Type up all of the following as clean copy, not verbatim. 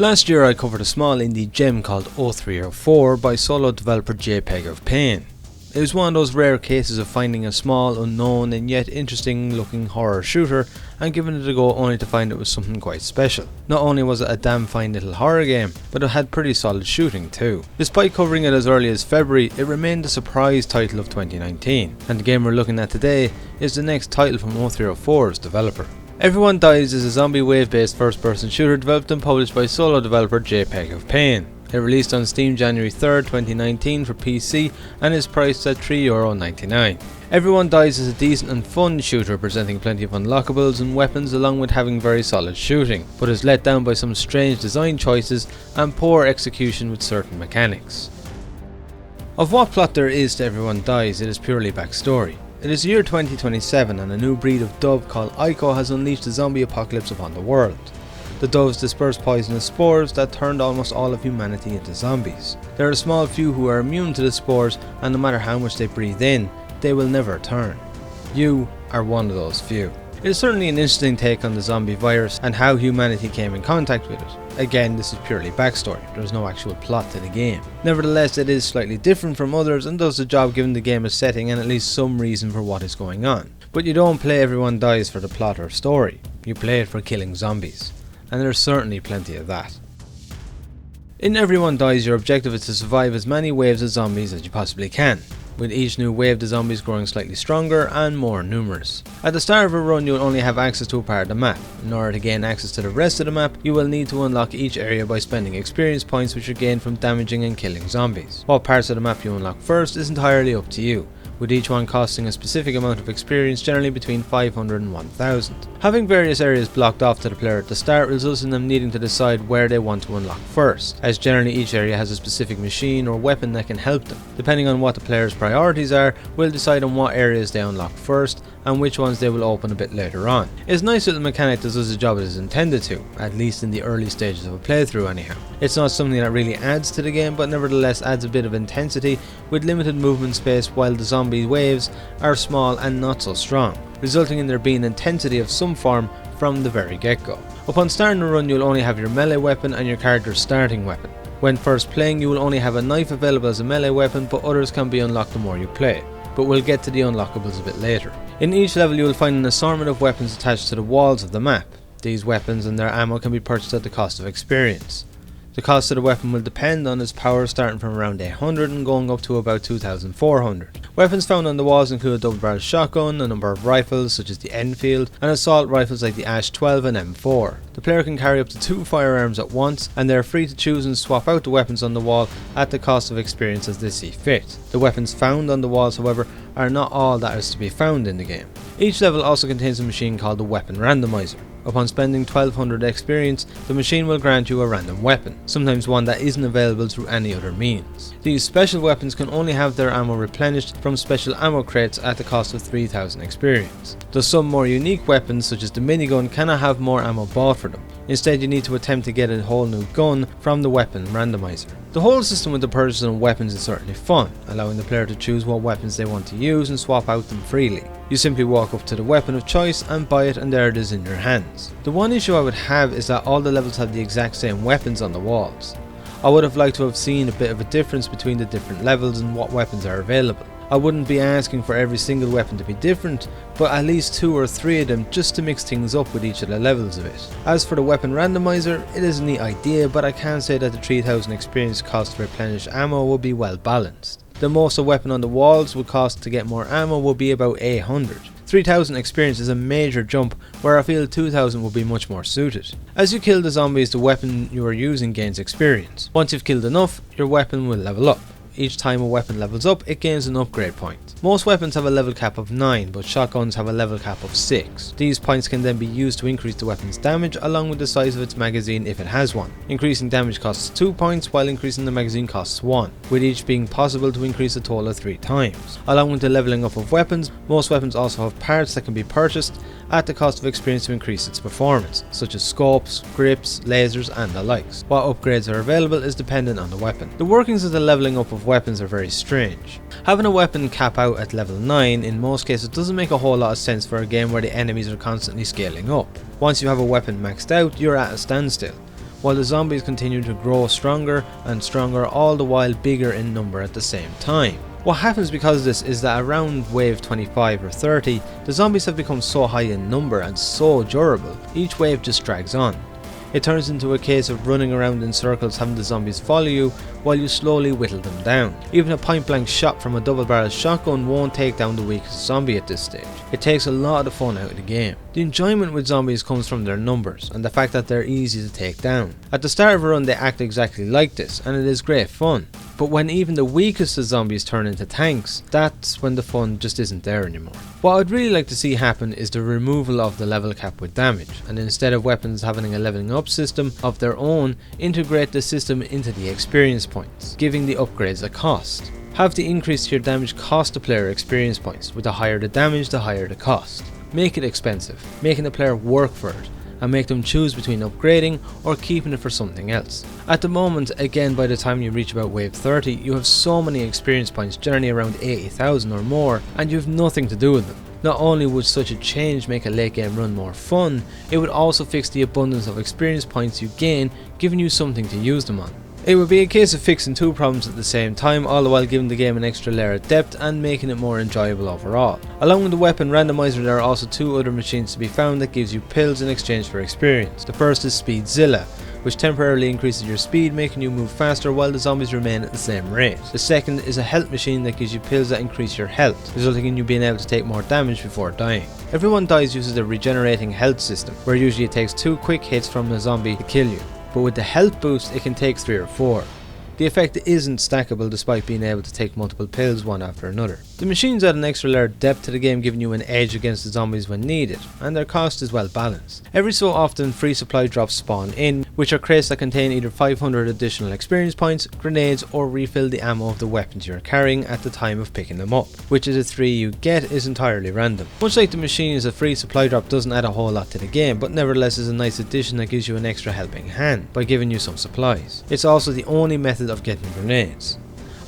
Last year I covered a small indie gem called 0304 by solo developer JPEG of Pain. It was one of those rare cases of finding a small, unknown and yet interesting looking horror shooter and giving it a go only to find it was something quite special. Not only was it a damn fine little horror game, but it had pretty solid shooting too. Despite covering it as early as February, it remained the surprise title of 2019, and the game we're looking at today is the next title from 0304's developer. Everyone Dies is a zombie wave-based first-person shooter developed and published by solo developer JPEG of Pain. It released on Steam January 3rd, 2019 for PC and is priced at €3.99. Everyone Dies is a decent and fun shooter presenting plenty of unlockables and weapons along with having very solid shooting, but is let down by some strange design choices and poor execution with certain mechanics. Of what plot there is to Everyone Dies, it is purely backstory. It is the year 2027 and a new breed of dove called Ico has unleashed a zombie apocalypse upon the world. The doves disperse poisonous spores that turned almost all of humanity into zombies. There are a small few who are immune to the spores, and no matter how much they breathe in, they will never turn. You are one of those few. It is certainly an interesting take on the zombie virus and how humanity came in contact with it. Again, this is purely backstory, there is no actual plot to the game. Nevertheless, it is slightly different from others and does the job giving the game a setting and at least some reason for what is going on. But you don't play Everyone Dies for the plot or story, you play it for killing zombies. And there's certainly plenty of that. In Everyone Dies, your objective is to survive as many waves of zombies as you possibly can, with each new wave the zombies growing slightly stronger and more numerous. At the start of a run you will only have access to a part of the map. In order to gain access to the rest of the map, you will need to unlock each area by spending experience points which are gained from damaging and killing zombies. What parts of the map you unlock first is entirely up to you, with each one costing a specific amount of experience, generally between 500 and 1000. Having various areas blocked off to the player at the start results in them needing to decide where they want to unlock first, as generally each area has a specific machine or weapon that can help them. Depending on what the player's priorities are, will decide on what areas they unlock first and which ones they will open a bit later on. It's a nice little mechanic that does the job it is intended to, at least in the early stages of a playthrough anyhow. It's not something that really adds to the game, but nevertheless adds a bit of intensity with limited movement space while the zombie waves are small and not so strong, resulting in there being intensity of some form from the very get-go. Upon starting a run you will only have your melee weapon and your character's starting weapon. When first playing you will only have a knife available as a melee weapon, but others can be unlocked the more you play, but we'll get to the unlockables a bit later. In each level you will find an assortment of weapons attached to the walls of the map. These weapons and their ammo can be purchased at the cost of experience. The cost of the weapon will depend on its power, starting from around 800 and going up to about 2400. Weapons found on the walls include a double-barreled shotgun, a number of rifles such as the Enfield, and assault rifles like the Ash 12 and M4. The player can carry up to 2 firearms at once, and they are free to choose and swap out the weapons on the wall at the cost of experience as they see fit. The weapons found on the walls, however, are not all that is to be found in the game. Each level also contains a machine called the Weapon Randomizer. Upon spending 1200 experience, the machine will grant you a random weapon, sometimes one that isn't available through any other means. These special weapons can only have their ammo replenished from special ammo crates at the cost of 3000 experience. Though some more unique weapons such as the minigun cannot have more ammo bought for them. Instead you need to attempt to get a whole new gun from the Weapon Randomizer. The whole system with the purchase of weapons is certainly fun, allowing the player to choose what weapons they want to use and swap out them freely. You simply walk up to the weapon of choice and buy it, and there it is in your hands. The one issue I would have is that all the levels have the exact same weapons on the walls. I would have liked to have seen a bit of a difference between the different levels and what weapons are available. I wouldn't be asking for every single weapon to be different, but at least 2 or 3 of them just to mix things up with each of the levels of it. As for the Weapon Randomizer, it is a neat idea, but I can say that the 3000 experience cost to replenish ammo will be well balanced. The most a weapon on the walls would cost to get more ammo will be about 800. 3000 experience is a major jump, where I feel 2000 would be much more suited. As you kill the zombies, the weapon you are using gains experience. Once you've killed enough, your weapon will level up. Each time a weapon levels up, it gains an upgrade point. Most weapons have a level cap of 9, but shotguns have a level cap of 6. These points can then be used to increase the weapon's damage along with the size of its magazine if it has one. Increasing damage costs 2 points, while increasing the magazine costs 1, with each being possible to increase a total of 3 times. Along with the leveling up of weapons, most weapons also have parts that can be purchased at the cost of experience to increase its performance, such as scopes, grips, lasers and the likes. What upgrades are available is dependent on the weapon. The workings of the leveling up of weapons are very strange. Having a weapon cap out at level 9 in most cases doesn't make a whole lot of sense for a game where the enemies are constantly scaling up. Once you have a weapon maxed out, you're at a standstill. while the zombies continue to grow stronger and stronger, all the while bigger in number at the same time. What happens because of this is that around wave 25 or 30, the zombies have become so high in number and so durable, each wave just drags on. It turns into a case of running around in circles having the zombies follow you while you slowly whittle them down. Even a point blank shot from a double barrel shotgun won't take down the weakest zombie at this stage. It takes a lot of fun out of the game. The enjoyment with zombies comes from their numbers and the fact that they're easy to take down. At the start of a run they act exactly like this and it is great fun. But when even the weakest of zombies turn into tanks, that's when the fun just isn't there anymore. What I'd really like to see happen is the removal of the level cap with damage, and instead of weapons having a leveling up system of their own, integrate the system into the experience points, giving the upgrades a cost. Have the increase to your damage cost the player experience points, with the higher the damage the higher the cost. Make it expensive, making the player work for it, and make them choose between upgrading or keeping it for something else. At the moment, again by the time you reach about wave 30, you have so many experience points, generally around 80,000 or more, and you have nothing to do with them. Not only would such a change make a late game run more fun, it would also fix the abundance of experience points you gain, giving you something to use them on. It would be a case of fixing two problems at the same time, all the while giving the game an extra layer of depth and making it more enjoyable overall. Along with the weapon randomizer, there are also two other machines to be found that gives you pills in exchange for experience. The first is Speedzilla, which temporarily increases your speed, making you move faster while the zombies remain at the same rate. The second is a health machine that gives you pills that increase your health, resulting in you being able to take more damage before dying. Everyone dies uses the regenerating health system, where usually it takes 2 quick hits from a zombie to kill you, but with the health boost it can take 3 or 4. The effect isn't stackable despite being able to take multiple pills one after another. The machines add an extra layer of depth to the game, giving you an edge against the zombies when needed, and their cost is well balanced. Every so often free supply drops spawn in, which are crates that contain either 500 additional experience points, grenades, or refill the ammo of the weapons you're carrying at the time of picking them up. Which of the 3 you get is entirely random. Much like the machines, a free supply drop doesn't add a whole lot to the game, but nevertheless is a nice addition that gives you an extra helping hand by giving you some supplies. It's also the only method of getting grenades.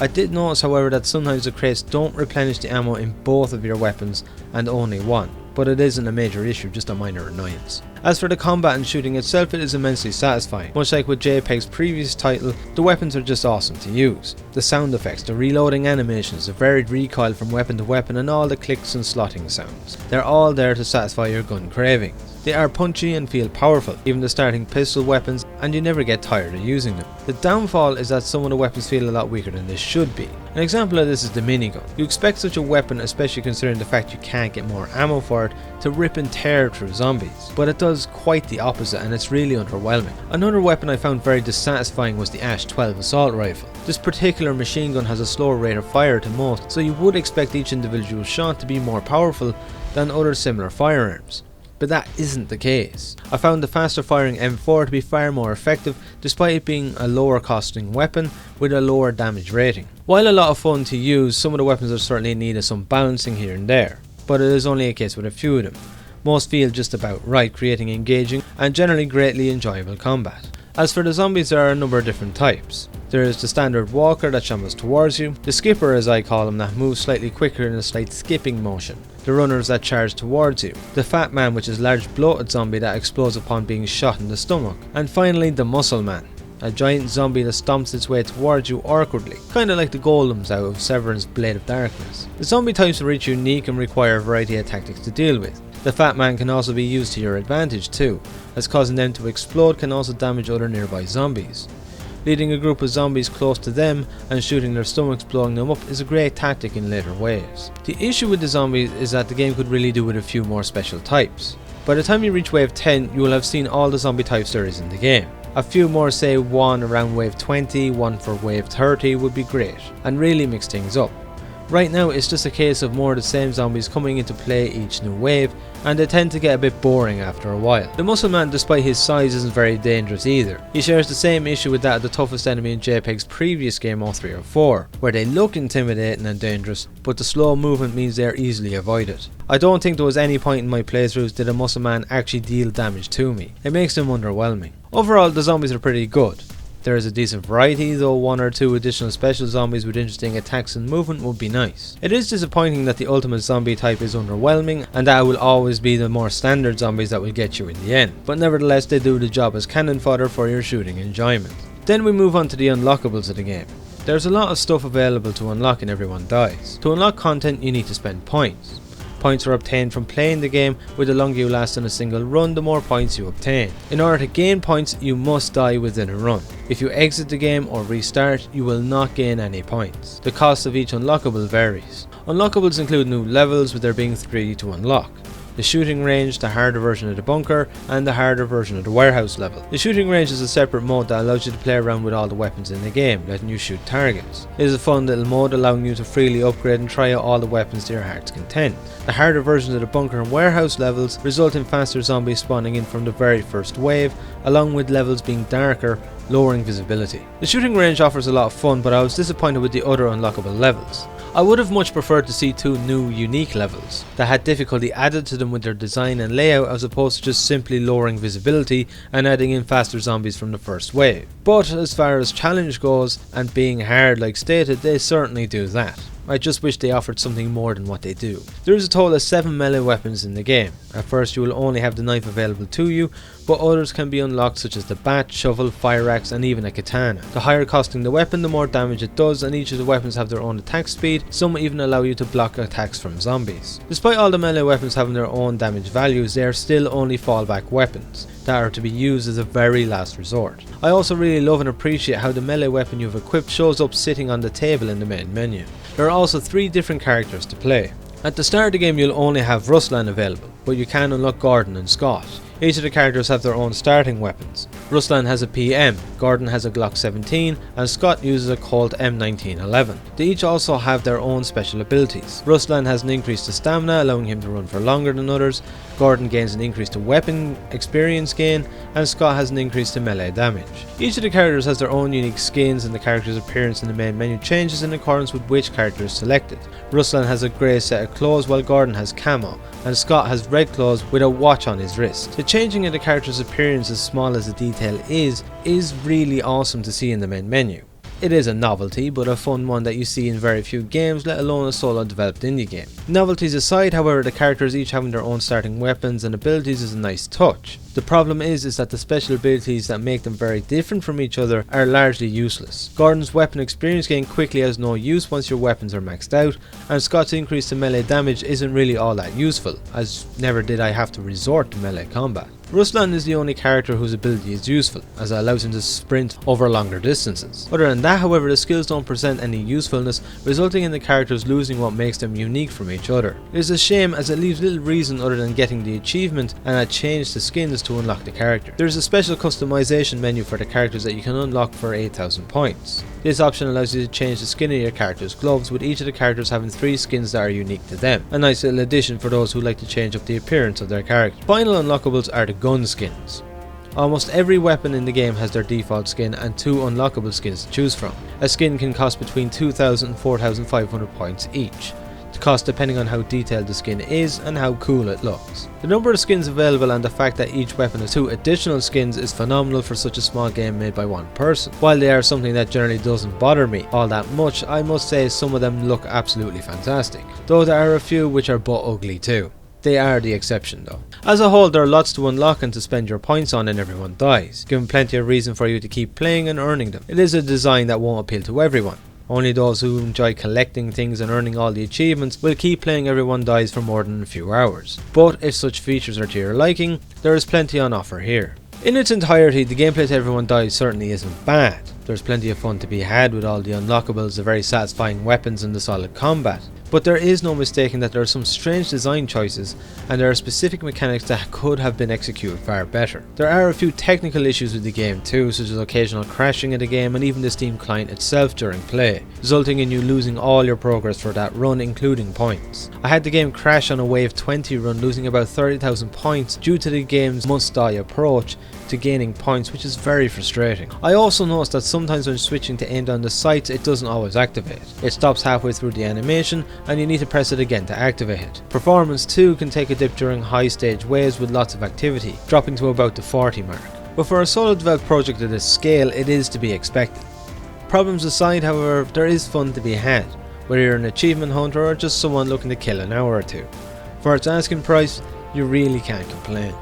I did notice however that sometimes the crates don't replenish the ammo in both of your weapons and only one, but it isn't a major issue, just a minor annoyance. As for the combat and shooting itself, it is immensely satisfying. Much like with JPEG's previous title, the weapons are just awesome to use. The sound effects, the reloading animations, the varied recoil from weapon to weapon, and all the clicks and slotting sounds. They're all there to satisfy your gun cravings. They are punchy and feel powerful, even the starting pistol weapons, and you never get tired of using them. The downfall is that some of the weapons feel a lot weaker than they should be. An example of this is the minigun. You expect such a weapon, especially considering the fact you can't get more ammo for it, to rip and tear through zombies, but it does quite the opposite and it's really underwhelming. Another weapon I found very dissatisfying was the Ash 12 assault rifle. This particular machine gun has a slower rate of fire to most, so you would expect each individual shot to be more powerful than other similar firearms. But that isn't the case. I found the faster firing M4 to be far more effective despite it being a lower costing weapon with a lower damage rating. While a lot of fun to use, some of the weapons are certainly in need of some balancing here and there, but it is only a case with a few of them. Most feel just about right, creating engaging and generally greatly enjoyable combat. As for the zombies, there are a number of different types. There is the standard walker that shambles towards you, the skipper as I call him that moves slightly quicker in a slight skipping motion, the runners that charge towards you, the fat man which is a large bloated zombie that explodes upon being shot in the stomach, and finally the muscle man, a giant zombie that stomps its way towards you awkwardly, kinda like the golems out of Severance's Blade of Darkness. The zombie types are each unique and require a variety of tactics to deal with. The fat man can also be used to your advantage too, as causing them to explode can also damage other nearby zombies. Leading a group of zombies close to them and shooting their stomachs, blowing them up, is a great tactic in later waves. The issue with the zombies is that the game could really do with a few more special types. By the time you reach wave 10, you will have seen all the zombie types there is in the game. A few more, say one around wave 20, one for wave 30 would be great, and really mix things up. Right now it's just a case of more of the same zombies coming into play each new wave, and they tend to get a bit boring after a while. The muscle man, despite his size, isn't very dangerous either. He shares the same issue with that of the toughest enemy in JPEG's previous Game 03 or 4, where they look intimidating and dangerous, but the slow movement means they are easily avoided. I don't think there was any point in my playthroughs did a muscle man actually deal damage to me. It makes them underwhelming. Overall, the zombies are pretty good. There is a decent variety, though 1 or 2 additional special zombies with interesting attacks and movement would be nice. It is disappointing that the ultimate zombie type is underwhelming, and that it will always be the more standard zombies that will get you in the end, but nevertheless they do the job as cannon fodder for your shooting enjoyment. Then we move on to the unlockables of the game. There's a lot of stuff available to unlock in Everyone Dies. To unlock content you need to spend points. Points are obtained from playing the game, with the longer you last in a single run, the more points you obtain. In order to gain points, you must die within a run. If you exit the game or restart, you will not gain any points. The cost of each unlockable varies. Unlockables include new levels, with there being 3 to unlock. The shooting range, the harder version of the bunker, and the harder version of the warehouse level. The shooting range is a separate mode that allows you to play around with all the weapons in the game, letting you shoot targets. It is a fun little mode allowing you to freely upgrade and try out all the weapons to your heart's content. The harder versions of the bunker and warehouse levels result in faster zombies spawning in from the very first wave, along with levels being darker, lowering visibility. The shooting range offers a lot of fun, but I was disappointed with the other unlockable levels. I would have much preferred to see 2 new unique levels that had difficulty added to them with their design and layout, as opposed to just simply lowering visibility and adding in faster zombies from the first wave. But as far as challenge goes and being hard like stated, they certainly do that. I just wish they offered something more than what they do. There is a total of 7 melee weapons in the game. At first you will only have the knife available to you, but others can be unlocked, such as the bat, shovel, fire axe and even a katana. The higher costing the weapon, the more damage it does, and each of the weapons have their own attack speed. Some even allow you to block attacks from zombies. Despite all the melee weapons having their own damage values, they are still only fallback weapons that are to be used as a very last resort. I also really love and appreciate how the melee weapon you've equipped shows up sitting on the table in the main menu. There are also 3 different characters to play. At the start of the game you'll only have Ruslan available, but you can unlock Gordon and Scott. Each of the characters have their own starting weapons. Ruslan has a PM, Gordon has a Glock 17 and Scott uses a Colt M1911. They each also have their own special abilities. Ruslan has an increase to stamina, allowing him to run for longer than others. Gordon gains an increase to weapon experience gain, and Scott has an increase to melee damage. Each of the characters has their own unique skins, and the character's appearance in the main menu changes in accordance with which character is selected. Ruslan has a grey set of clothes while Gordon has camo, and Scott has red clothes with a watch on his wrist. The changing of the character's appearance, as small as the detail is really awesome to see in the main menu. It is a novelty, but a fun one that you see in very few games, let alone a solo developed indie game. Novelties aside, however, the characters each having their own starting weapons and abilities is a nice touch. The problem is that the special abilities that make them very different from each other are largely useless. Gordon's weapon experience gain quickly has no use once your weapons are maxed out, and Scott's increase to melee damage isn't really all that useful, as never did I have to resort to melee combat. Ruslan is the only character whose ability is useful, as it allows him to sprint over longer distances. Other than that, however, the skills don't present any usefulness, resulting in the characters losing what makes them unique from each other. It is a shame, as it leaves little reason other than getting the achievement and a change to skins to unlock the character. There is a special customization menu for the characters that you can unlock for 8,000 points. This option allows you to change the skin of your character's gloves, with each of the characters having 3 skins that are unique to them. A nice little addition for those who like to change up the appearance of their character. Final unlockables are the gun skins. Almost every weapon in the game has their default skin and 2 unlockable skins to choose from. A skin can cost between 2,000 and 4,500 points each. The cost depending on how detailed the skin is and how cool it looks. The number of skins available and the fact that each weapon has 2 additional skins is phenomenal for such a small game made by one person. While they are something that generally doesn't bother me all that much, I must say some of them look absolutely fantastic, though there are a few which are butt ugly too. They are the exception though. As a whole, there are lots to unlock and to spend your points on in Everyone Dies, giving plenty of reason for you to keep playing and earning them. It is a design that won't appeal to everyone. Only those who enjoy collecting things and earning all the achievements will keep playing Everyone Dies for more than a few hours. But if such features are to your liking, there is plenty on offer here. In its entirety, the gameplay to Everyone Dies certainly isn't bad. There's plenty of fun to be had with all the unlockables, the very satisfying weapons and the solid combat. But there is no mistaking that there are some strange design choices, and there are specific mechanics that could have been executed far better. There are a few technical issues with the game too, such as occasional crashing of the game and even the Steam client itself during play, resulting in you losing all your progress for that run, including points. I had the game crash on a wave 20 run, losing about 30,000 points due to the game's must-die approach to gaining points, which is very frustrating. I also noticed that sometimes when switching to aim down the sights, it doesn't always activate. It stops halfway through the animation and you need to press it again to activate it. Performance too can take a dip during high stage waves with lots of activity, dropping to about the 40 mark. But for a solo developed project of this scale, it is to be expected. Problems aside, however, there is fun to be had, whether you're an achievement hunter or just someone looking to kill an hour or two. For its asking price, you really can't complain.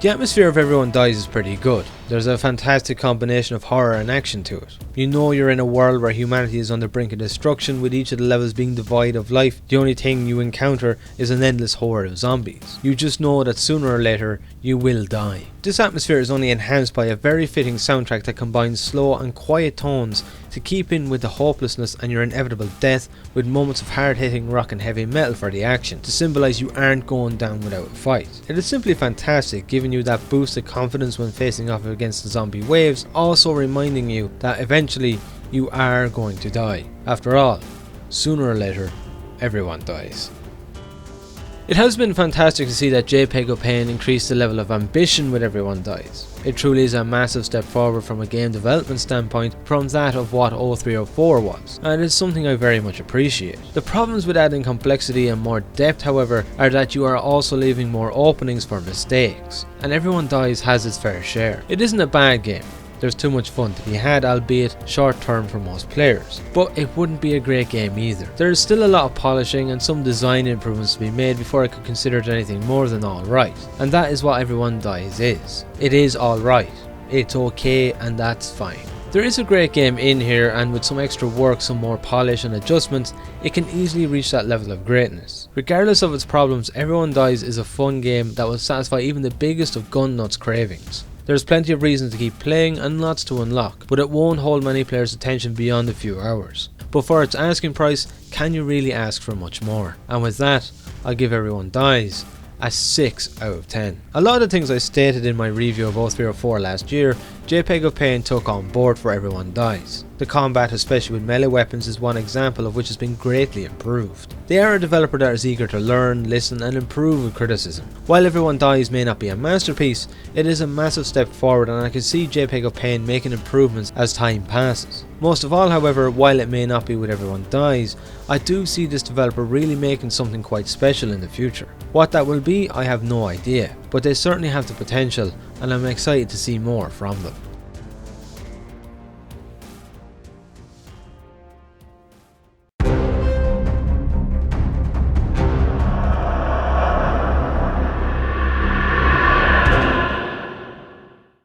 The atmosphere of Everyone Dies is pretty good. There's a fantastic combination of horror and action to it. You know you're in a world where humanity is on the brink of destruction, with each of the levels being devoid of life. The only thing you encounter is an endless horde of zombies. You just know that sooner or later you will die. This atmosphere is only enhanced by a very fitting soundtrack that combines slow and quiet tones to keep in with the hopelessness and your inevitable death, with moments of hard-hitting rock and heavy metal for the action, to symbolise you aren't going down without a fight. It is simply fantastic, giving you that boost of confidence when facing off against the zombie waves, also reminding you that eventually you are going to die. After all, sooner or later, everyone dies. It has been fantastic to see that JPEG of Pain increase the level of ambition with Everyone Dies. It truly is a massive step forward from a game development standpoint from that of what 0304 was, and it's something I very much appreciate. The problems with adding complexity and more depth, however, are that you are also leaving more openings for mistakes, and Everyone Dies has its fair share. It isn't a bad game. There's too much fun to be had, albeit short term for most players, but it wouldn't be a great game either. There is still a lot of polishing and some design improvements to be made before I could consider it anything more than alright, and that is what Everyone Dies is. It is alright, it's okay, and that's fine. There is a great game in here, and with some extra work, some more polish and adjustments, it can easily reach that level of greatness. Regardless of its problems, Everyone Dies is a fun game that will satisfy even the biggest of gun nuts cravings. There's plenty of reasons to keep playing and lots to unlock, but it won't hold many players' attention beyond a few hours. But for its asking price, can you really ask for much more? And with that, I'll give Everyone Dies a 6 out of 10. A lot of the things I stated in my review of 0304 last year, JPEG of Pain took on board for Everyone Dies. The combat, especially with melee weapons, is one example of which has been greatly improved. They are a developer that is eager to learn, listen and improve with criticism. While Everyone Dies may not be a masterpiece, it is a massive step forward, and I can see JPEG of Pain making improvements as time passes. Most of all, however, while it may not be with Everyone Dies, I do see this developer really making something quite special in the future. What that will be, I have no idea, but they certainly have the potential, and I'm excited to see more from them.